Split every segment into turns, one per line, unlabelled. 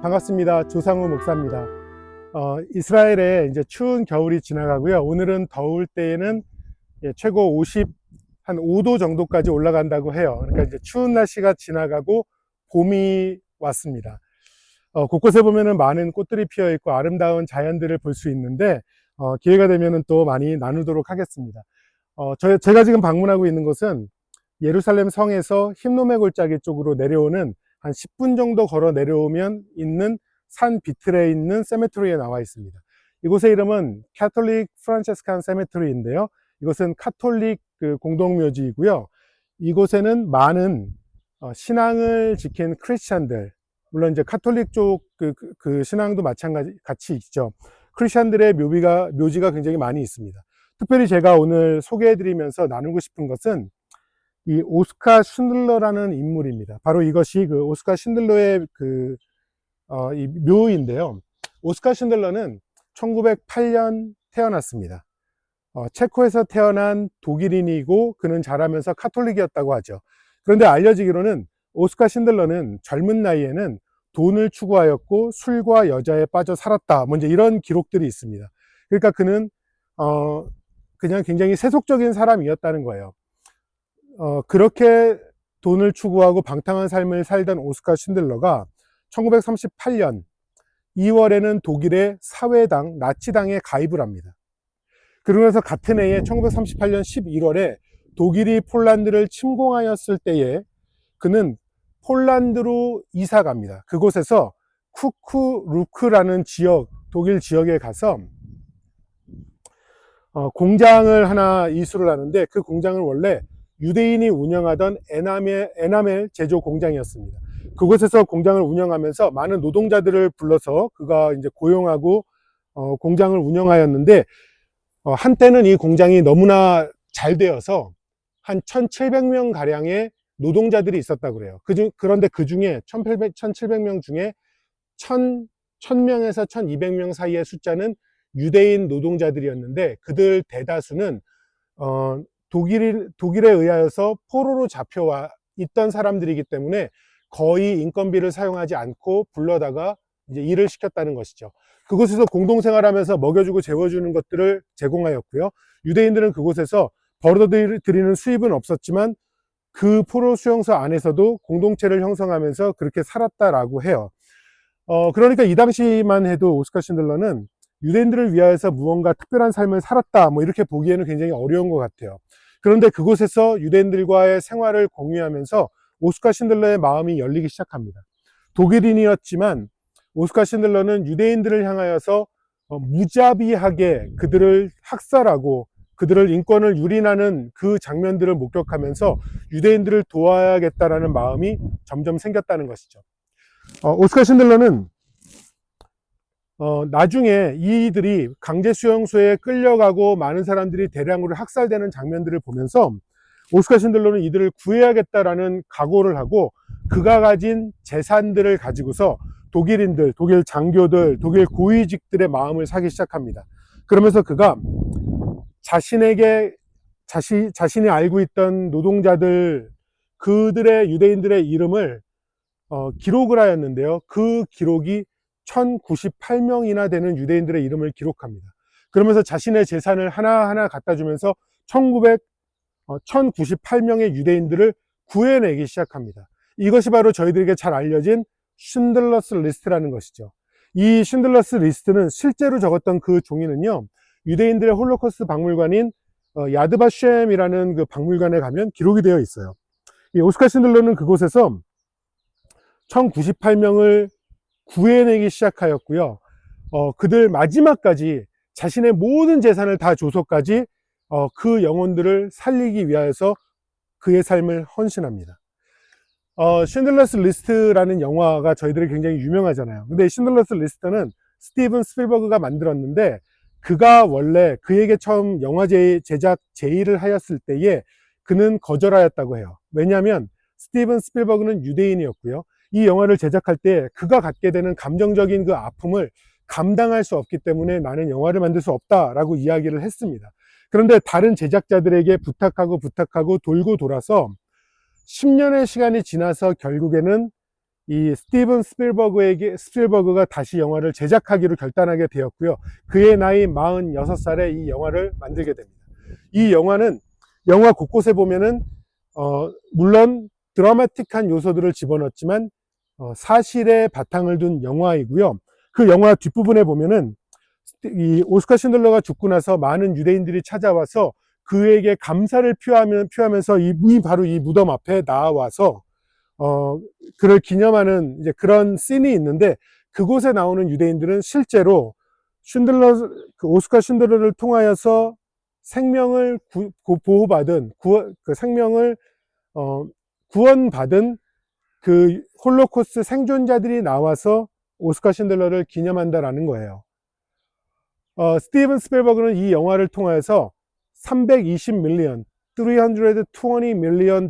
반갑습니다. 조상우 목사입니다. 이스라엘에 이제 추운 겨울이 지나가고요. 오늘은 더울 때에는 최고 한 5도 정도까지 올라간다고 해요. 그러니까 이제 추운 날씨가 지나가고 봄이 왔습니다. 곳곳에 보면은 많은 꽃들이 피어 있고 아름다운 자연들을 볼 수 있는데, 기회가 되면은 또 많이 나누도록 하겠습니다. 제가 지금 방문하고 있는 곳은 예루살렘 성에서 흰놈의 골짜기 쪽으로 내려오는 한 10분 정도 걸어 내려오면 있는 산 비틀에 있는 세메트리에 나와 있습니다. 이곳의 이름은 캐톨릭 프란체스칸 세메트리인데요. 이것은 카톨릭 공동묘지이고요. 이곳에는 많은 신앙을 지킨 크리스찬들, 물론 이제 카톨릭 쪽 그 신앙도 같이 있죠. 크리스찬들의 묘지가 굉장히 많이 있습니다. 특별히 제가 오늘 소개해드리면서 나누고 싶은 것은 이 오스카 쉰들러라는 인물입니다. 바로 이것이 그 오스카 쉰들러의 이 묘인데요. 오스카 쉰들러는 1908년 태어났습니다. 체코에서 태어난 독일인이고 그는 자라면서 카톨릭이었다고 하죠. 그런데 알려지기로는 오스카 쉰들러는 젊은 나이에는 돈을 추구하였고 술과 여자에 빠져 살았다. 뭐 이제 이런 기록들이 있습니다. 그러니까 그는 그냥 굉장히 세속적인 사람이었다는 거예요. 그렇게 돈을 추구하고 방탕한 삶을 살던 오스카 쉰들러가 1938년 2월에는 독일의 사회당, 나치당에 가입을 합니다. 그러면서 같은 해에 1938년 11월에 독일이 폴란드를 침공하였을 때에 그는 폴란드로 이사 갑니다. 그곳에서 쿠쿠루크라는 독일 지역에 가서 공장을 하나 이수를 하는데, 그 공장은 원래 유대인이 운영하던 에나멜 제조 공장이었습니다. 그곳에서 공장을 운영하면서 많은 노동자들을 불러서 그가 이제 고용하고 공장을 운영하였는데, 한때는 이 공장이 너무나 잘 되어서 한 1,700명 가량의 노동자들이 있었다고 그래요. 그런데 그 중에 1,700명 중에 1,000명에서 1,200명 사이의 숫자는 유대인 노동자들이었는데, 그들 대다수는 독일에 의하여서 포로로 잡혀와 있던 사람들이기 때문에 거의 인건비를 사용하지 않고 불러다가 이제 일을 시켰다는 것이죠. 그곳에서 공동생활하면서 먹여주고 재워주는 것들을 제공하였고요. 유대인들은 그곳에서 벌어들이는 수입은 없었지만 그 포로 수용소 안에서도 공동체를 형성하면서 그렇게 살았다라고 해요. 그러니까 이 당시만 해도 오스카 쉰들러는 유대인들을 위하여서 무언가 특별한 삶을 살았다, 뭐 이렇게 보기에는 굉장히 어려운 것 같아요. 그런데 그곳에서 유대인들과의 생활을 공유하면서 오스카 쉰들러의 마음이 열리기 시작합니다. 독일인이었지만 오스카 쉰들러는 유대인들을 향하여서 무자비하게 그들을 학살하고 그들을 인권을 유린하는 그 장면들을 목격하면서 유대인들을 도와야겠다라는 마음이 점점 생겼다는 것이죠. 오스카 쉰들러는 나중에 이들이 강제 수용소에 끌려가고 많은 사람들이 대량으로 학살되는 장면들을 보면서 오스카 쉰들러는 이들을 구해야겠다라는 각오를 하고 그가 가진 재산들을 가지고서 독일인들, 독일 장교들, 독일 고위직들의 마음을 사기 시작합니다. 그러면서 그가 자신이 알고 있던 노동자들, 그들의 유대인들의 이름을 기록을 하였는데요. 그 기록이 1,098명이나 되는 유대인들의 이름을 기록합니다. 그러면서 자신의 재산을 하나하나 갖다 주면서 1,098명의 유대인들을 구해내기 시작합니다. 이것이 바로 저희들에게 잘 알려진 쉰들러스 리스트라는 것이죠. 이 쉰들러스 리스트는 실제로 적었던 그 종이는요, 유대인들의 홀로코스트 박물관인 야드바셴이라는 그 박물관에 가면 기록이 되어 있어요. 이 오스카 쉰들러는 그곳에서 1,098명을 구해내기 시작하였고요. 그들 마지막까지 자신의 모든 재산을 다 줘서까지 그 영혼들을 살리기 위하여서 그의 삶을 헌신합니다. 쉰들러스 리스트라는 영화가 저희들이 굉장히 유명하잖아요. 근데 쉰들러스 리스트는 스티븐 스필버그가 만들었는데, 그가 원래 그에게 처음 영화 제작 제의를 하였을 때에 그는 거절하였다고 해요. 왜냐하면 스티븐 스필버그는 유대인이었고요. 이 영화를 제작할 때 그가 갖게 되는 감정적인 그 아픔을 감당할 수 없기 때문에 나는 영화를 만들 수 없다라고 이야기를 했습니다. 그런데 다른 제작자들에게 부탁하고 돌고 돌아서 10년의 시간이 지나서 결국에는 이 스티븐 스필버그가 다시 영화를 제작하기로 결단하게 되었고요. 그의 나이 46살에 이 영화를 만들게 됩니다. 이 영화는 영화 곳곳에 보면은 물론 드라마틱한 요소들을 집어넣었지만 사실에 바탕을 둔 영화이고요. 그 영화 뒷부분에 보면은 이 오스카 신들러가 죽고 나서 많은 유대인들이 찾아와서 그에게 감사를 표하면서 바로 이 무덤 앞에 나와서 그를 기념하는 이제 그런 씬이 있는데, 그곳에 나오는 유대인들은 실제로 오스카 쉰들러를 통하여서 생명을 보호받은 그 생명을 구원받은 그 홀로코스트 생존자들이 나와서 오스카 쉰들러를 기념한다라는 거예요. 스티븐 스필버그는 이 영화를 통해서 320 밀리언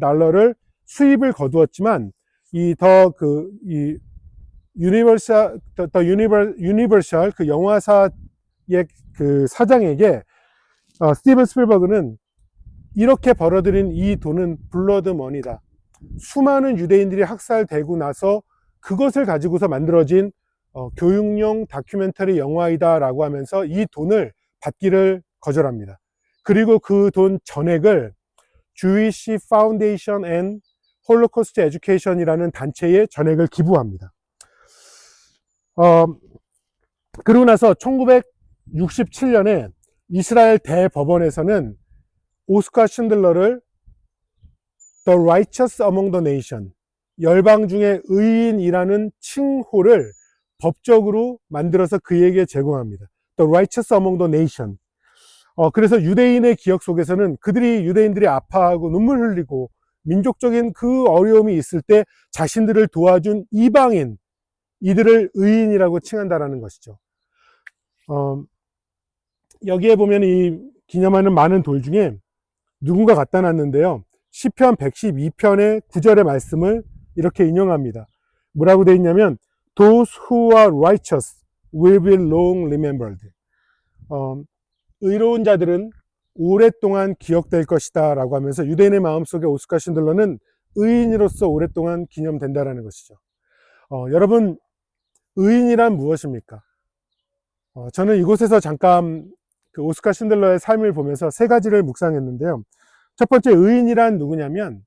달러를 수입을 거두었지만 유니버셜 그 영화사의 그 사장에게 스티븐 스필버그는 이렇게 벌어들인 이 돈은 블러드머니다. 수많은 유대인들이 학살되고 나서 그것을 가지고서 만들어진 교육용 다큐멘터리 영화이다 라고 하면서 이 돈을 받기를 거절합니다. 그리고 그 돈 전액을 Jewish Foundation and Holocaust Education이라는 단체에 전액을 기부합니다. 그러고 나서 1967년에 이스라엘 대법원에서는 오스카 쉰들러를 The Righteous Among the Nation, 열방 중에 의인이라는 칭호를 법적으로 만들어서 그에게 제공합니다. The Righteous Among the Nation. 그래서 유대인의 기억 속에서는 유대인들이 아파하고 눈물 흘리고 민족적인 그 어려움이 있을 때 자신들을 도와준 이방인, 이들을 의인이라고 칭한다라는 것이죠. 여기에 보면 이 기념하는 많은 돌 중에 누군가 갖다 놨는데요. 시편 112편의 9절의 말씀을 이렇게 인용합니다. 뭐라고 되어 있냐면 Those who are righteous will be long remembered. 의로운 자들은 오랫동안 기억될 것이다 라고 하면서 유대인의 마음속에 오스카 쉰들러는 의인으로서 오랫동안 기념된다라는 것이죠. 여러분, 의인이란 무엇입니까? 저는 이곳에서 잠깐 그 오스카 쉰들러의 삶을 보면서 세 가지를 묵상했는데요. 첫 번째, 의인이란 누구냐면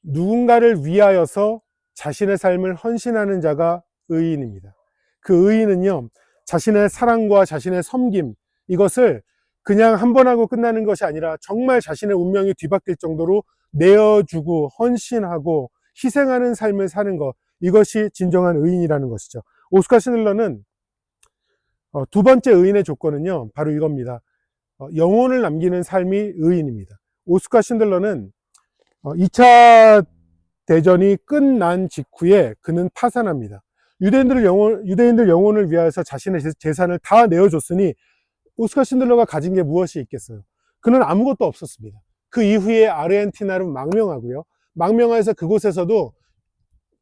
누군가를 위하여서 자신의 삶을 헌신하는 자가 의인입니다. 그 의인은요, 자신의 사랑과 자신의 섬김, 이것을 그냥 한 번 하고 끝나는 것이 아니라 정말 자신의 운명이 뒤바뀔 정도로 내어주고 헌신하고 희생하는 삶을 사는 것, 이것이 진정한 의인이라는 것이죠. 오스카 쉰들러는 두 번째 의인의 조건은요, 바로 이겁니다. 영혼을 남기는 삶이 의인입니다. 오스카 쉰들러는 2차 대전이 끝난 직후에 그는 파산합니다. 유대인들 영혼을 위하여서 자신의 재산을 다 내어줬으니 오스카 쉰들러가 가진 게 무엇이 있겠어요? 그는 아무것도 없었습니다. 그 이후에 아르헨티나로 망명하고요. 망명해서 그곳에서도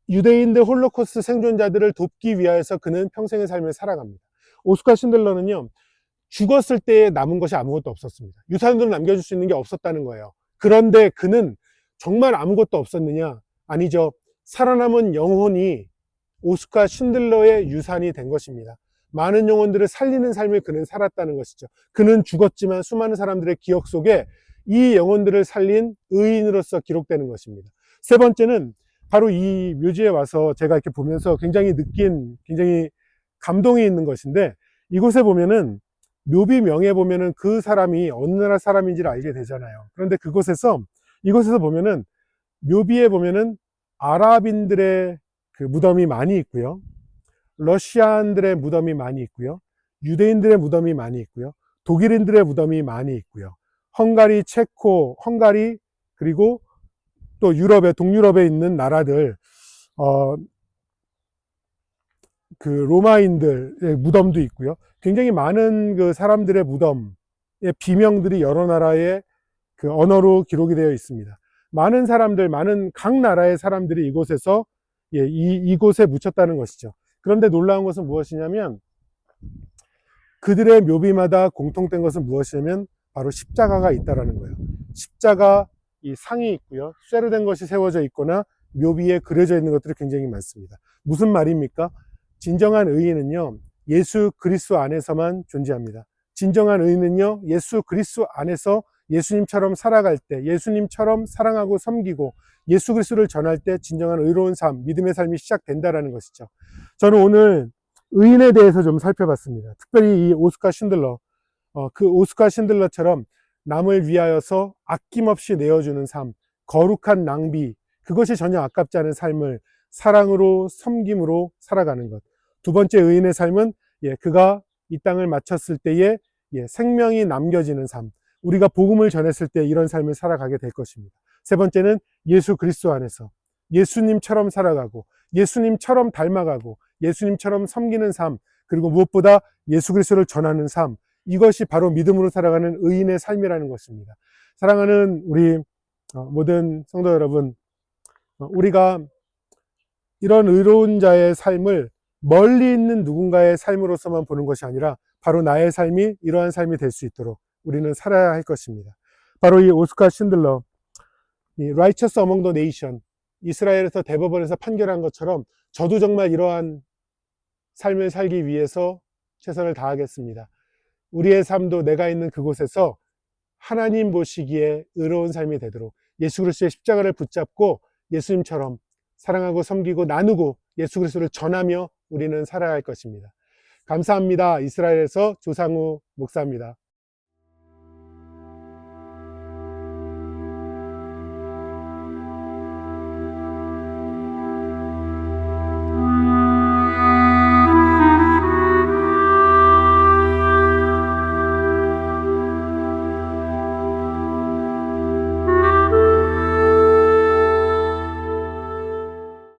유대인들 홀로코스트 생존자들을 돕기 위하여서 그는 평생의 삶을 살아갑니다. 오스카 쉰들러는요, 죽었을 때 남은 것이 아무것도 없었습니다. 유산으로 남겨줄 수 있는 게 없었다는 거예요. 그런데 그는 정말 아무것도 없었느냐? 아니죠. 살아남은 영혼이 오스카 쉰들러의 유산이 된 것입니다. 많은 영혼들을 살리는 삶을 그는 살았다는 것이죠. 그는 죽었지만 수많은 사람들의 기억 속에 이 영혼들을 살린 의인으로서 기록되는 것입니다. 세 번째는 바로 이 묘지에 와서 제가 이렇게 보면서 굉장히 감동이 있는 것인데, 이곳에 보면은 묘비명에 보면은 그 사람이 어느 나라 사람인지를 알게 되잖아요. 그런데 이곳에서 보면은 묘비에 보면은 아랍인들의 그 무덤이 많이 있고요. 러시아인들의 무덤이 많이 있고요. 유대인들의 무덤이 많이 있고요. 독일인들의 무덤이 많이 있고요. 헝가리, 체코, 그리고 또 동유럽에 있는 나라들, 그 로마인들의 무덤도 있고요. 굉장히 많은 그 사람들의 무덤의 비명들이 여러 나라의 그 언어로 기록이 되어 있습니다. 각 나라의 사람들이 이곳에서 이곳에 묻혔다는 것이죠. 그런데 놀라운 것은 무엇이냐면 그들의 묘비마다 공통된 것은 무엇이냐면 바로 십자가가 있다라는 거예요. 십자가 이 상이 있고요. 쇠로 된 것이 세워져 있거나 묘비에 그려져 있는 것들이 굉장히 많습니다. 무슨 말입니까? 진정한 의인은요, 예수 그리스도 안에서만 존재합니다. 진정한 의인은요, 예수 그리스도 안에서 예수님처럼 살아갈 때, 예수님처럼 사랑하고 섬기고 예수 그리스도를 전할 때 진정한 의로운 삶, 믿음의 삶이 시작된다라는 것이죠. 저는 오늘 의인에 대해서 좀 살펴봤습니다. 특별히 이 오스카 신들러, 그 오스카 신들러처럼 남을 위하여서 아낌없이 내어주는 삶, 거룩한 낭비, 그것이 전혀 아깝지 않은 삶을 사랑으로 섬김으로 살아가는 것. 두 번째 의인의 삶은 그가 이 땅을 마쳤을 때에 생명이 남겨지는 삶, 우리가 복음을 전했을 때 이런 삶을 살아가게 될 것입니다. 세 번째는 예수 그리스도 안에서 예수님처럼 살아가고 예수님처럼 닮아가고 예수님처럼 섬기는 삶, 그리고 무엇보다 예수 그리스도를 전하는 삶, 이것이 바로 믿음으로 살아가는 의인의 삶이라는 것입니다. 사랑하는 우리 모든 성도 여러분, 우리가 이런 의로운 자의 삶을 멀리 있는 누군가의 삶으로서만 보는 것이 아니라 바로 나의 삶이 이러한 삶이 될 수 있도록 우리는 살아야 할 것입니다. 바로 이 오스카 신들러, 이 Righteous Among the Nation, 이스라엘에서 대법원에서 판결한 것처럼 저도 정말 이러한 삶을 살기 위해서 최선을 다하겠습니다. 우리의 삶도 내가 있는 그곳에서 하나님 보시기에 의로운 삶이 되도록 예수 그리스도의 십자가를 붙잡고 예수님처럼 사랑하고 섬기고 나누고 예수 그리스도를 전하며 우리는 살아야 할 것입니다. 감사합니다. 이스라엘에서 조상우 목사입니다.